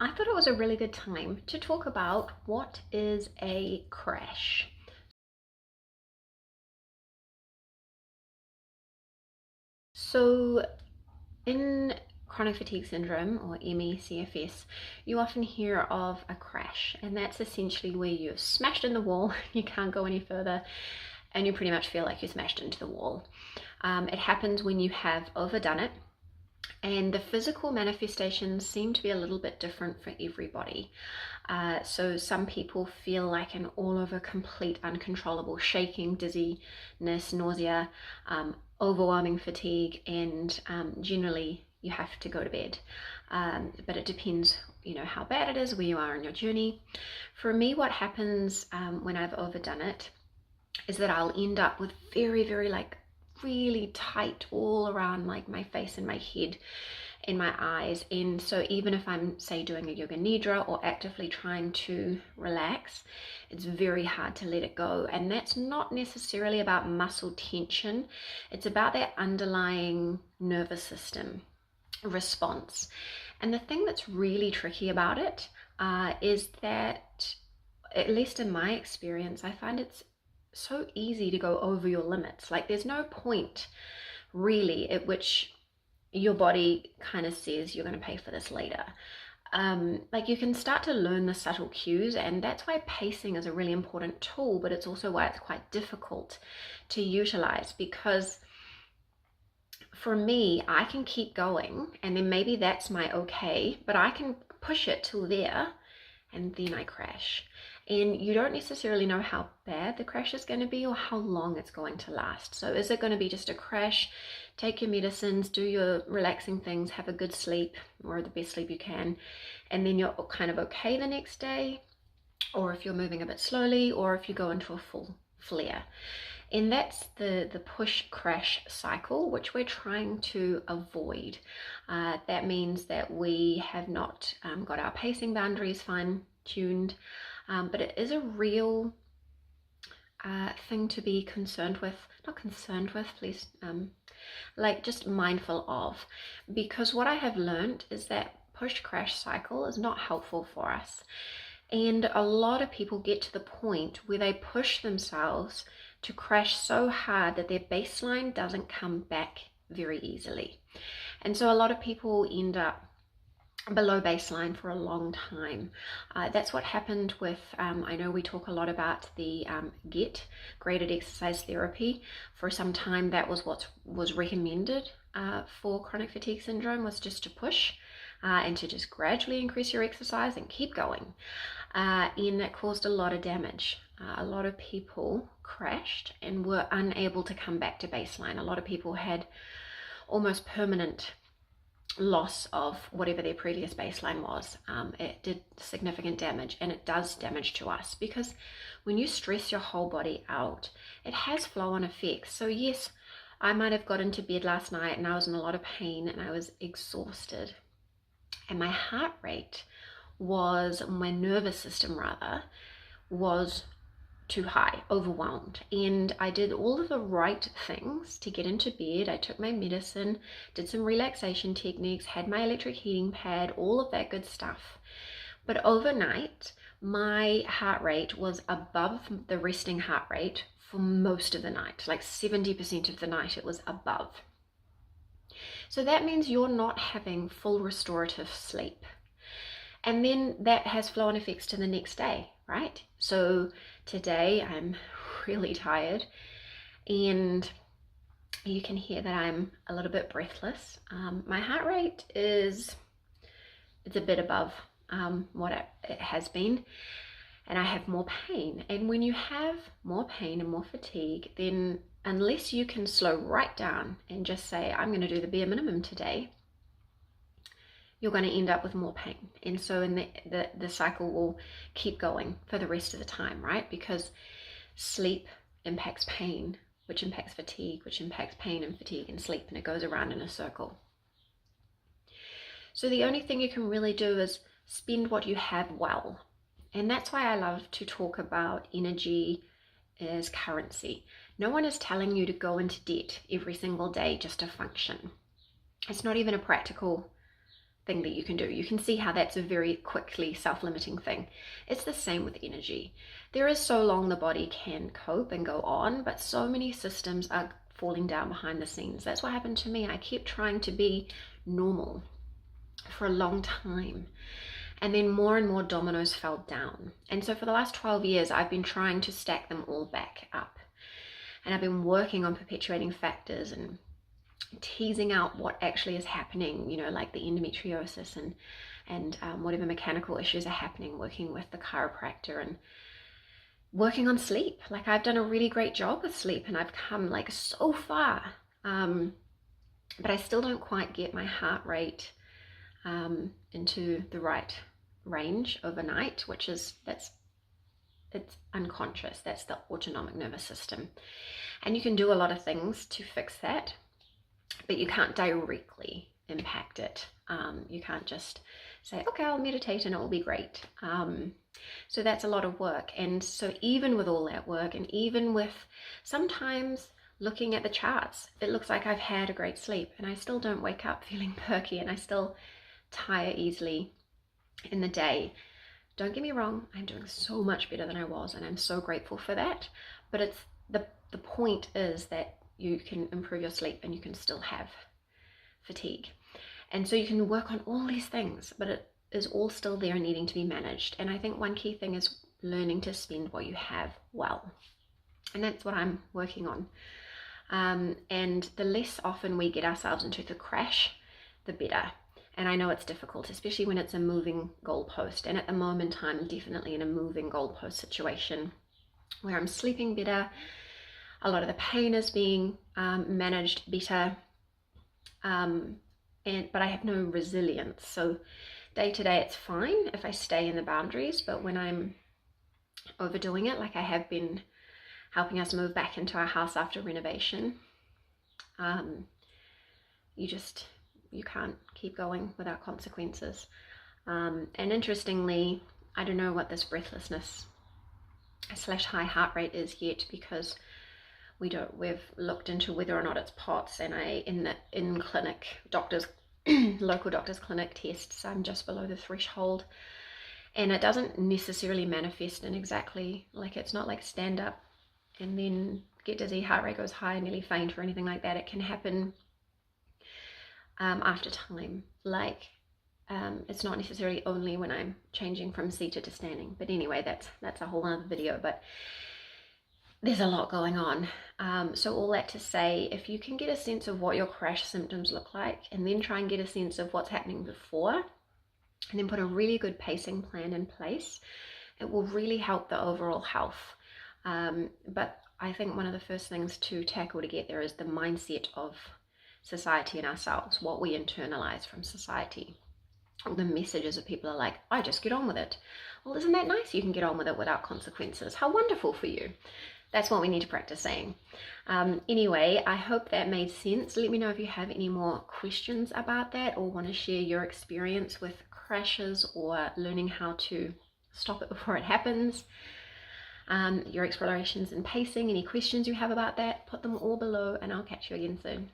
I thought it was a really good time to talk about what is a crash. So, in chronic fatigue syndrome, or ME CFS, you often hear of a crash, and that's essentially where you're smashed in the wall, you can't go any further, and you pretty much feel like you're smashed into the wall. It happens when you have overdone it, and the physical manifestations seem to be a little bit different for everybody. So some people feel like an all over complete uncontrollable shaking, dizziness, nausea, overwhelming fatigue, and generally you have to go to bed. But it depends, how bad it is, where you are in your journey. For me, what happens when I've overdone it is that I'll end up with very, very really tight all around my face and my head in my eyes. And so even if I'm, say, doing a yoga nidra or actively trying to relax, it's very hard to let it go. And that's not necessarily about muscle tension, it's about that underlying nervous system response. And the thing that's really tricky about it is that, at least in my experience, I find it's so easy to go over your limits. Like, there's no point really at which your body kind of says you're going to pay for this later. You can start to learn the subtle cues, and that's why pacing is a really important tool, but it's also why it's quite difficult to utilize, because for me, I can keep going and then maybe that's my okay, but I can push it till there and then I crash. And you don't necessarily know how bad the crash is going to be or how long it's going to last. So is it going to be just a crash? Take your medicines, do your relaxing things, have a good sleep, or the best sleep you can, and then you're kind of okay the next day, or if you're moving a bit slowly, or if you go into a full flare. And that's the push crash cycle, which we're trying to avoid. That means that we have not got our pacing boundaries fine tuned, but it is a real thing to be concerned with, not concerned with, please, just mindful of, because what I have learned is that push crash cycle is not helpful for us. And a lot of people get to the point where they push themselves to crash so hard that their baseline doesn't come back very easily. And so a lot of people end up below baseline for a long time. That's what happened with, I know we talk a lot about the GET, graded exercise therapy. For some time that was what was recommended for chronic fatigue syndrome, was just to push and to just gradually increase your exercise and keep going. And that caused a lot of damage. A lot of people crashed and were unable to come back to baseline. A lot of people had almost permanent loss of whatever their previous baseline was. It did significant damage, and it does damage to us, because when you stress your whole body out, it has flow-on effects. So yes, I might have got into bed last night and I was in a lot of pain and I was exhausted, and my heart rate was, my nervous system rather, was too high, overwhelmed, and I did all of the right things to get into bed. I took my medicine, did some relaxation techniques, had my electric heating pad, all of that good stuff. But overnight, my heart rate was above the resting heart rate for most of the night, like 70% of the night it was above. So that means you're not having full restorative sleep. And then that has flow-on effects to the next day, right? So today I'm really tired, and you can hear that I'm a little bit breathless. My heart rate it's a bit above what it has been, and I have more pain. And when you have more pain and more fatigue, then unless you can slow right down and just say, I'm going to do the bare minimum today, you're going to end up with more pain. And so the cycle will keep going for the rest of the time, right? Because sleep impacts pain, which impacts fatigue, which impacts pain and fatigue and sleep, and it goes around in a circle. So the only thing you can really do is spend what you have well. And that's why I love to talk about energy as currency. No one is telling you to go into debt every single day just to function. It's not even a practical thing that you can do. You can see how that's a very quickly self-limiting thing. It's the same with energy. There is so long the body can cope and go on, but so many systems are falling down behind the scenes. That's what happened to me. I kept trying to be normal for a long time, and then more and more dominoes fell down. And so for the last 12 years, I've been trying to stack them all back up. And I've been working on perpetuating factors and teasing out what actually is happening, like the endometriosis and whatever mechanical issues are happening, working with the chiropractor and working on sleep. Like, I've done a really great job with sleep and I've come like so far, but I still don't quite get my heart rate into the right range overnight, it's unconscious. That's the autonomic nervous system, and you can do a lot of things to fix that, but you can't directly impact it. You can't just say, okay, I'll meditate and it will be great. So that's a lot of work. And so even with all that work, and even with sometimes looking at the charts, it looks like I've had a great sleep and I still don't wake up feeling perky, and I still tire easily in the day. Don't get me wrong, I'm doing so much better than I was, and I'm so grateful for that. But it's the point is that you can improve your sleep and you can still have fatigue. And so you can work on all these things, but it is all still there and needing to be managed. And I think one key thing is learning to spend what you have well. And that's what I'm working on. And the less often we get ourselves into the crash, the better. And I know it's difficult, especially when it's a moving goalpost. And at the moment, I'm definitely in a moving goalpost situation where I'm sleeping better. A lot of the pain is being managed better. But I have no resilience. So day to day, it's fine if I stay in the boundaries. But when I'm overdoing it, like I have been helping us move back into our house after renovation, you can't keep going without consequences. And interestingly, I don't know what this breathlessness / high heart rate is yet, because we've looked into whether or not it's POTS, and in clinic doctors, local doctors clinic tests, I'm just below the threshold, and it doesn't necessarily manifest in exactly, like, it's not like stand up and then get dizzy, heart rate goes high, nearly faint or anything like that. It can happen after time. It's not necessarily only when I'm changing from seated to standing. But anyway, that's a whole other video. But there's a lot going on. So all that to say, if you can get a sense of what your crash symptoms look like, and then try and get a sense of what's happening before, and then put a really good pacing plan in place, it will really help the overall health. But I think one of the first things to tackle to get there is the mindset of society and ourselves, what we internalize from society. All the messages of people are like, I just get on with it. Well, isn't that nice? You can get on with it without consequences. How wonderful for you. That's what we need to practice saying. Anyway, I hope that made sense. Let me know if you have any more questions about that, or want to share your experience with crashes or learning how to stop it before it happens. Your explorations in pacing, any questions you have about that, put them all below, and I'll catch you again soon.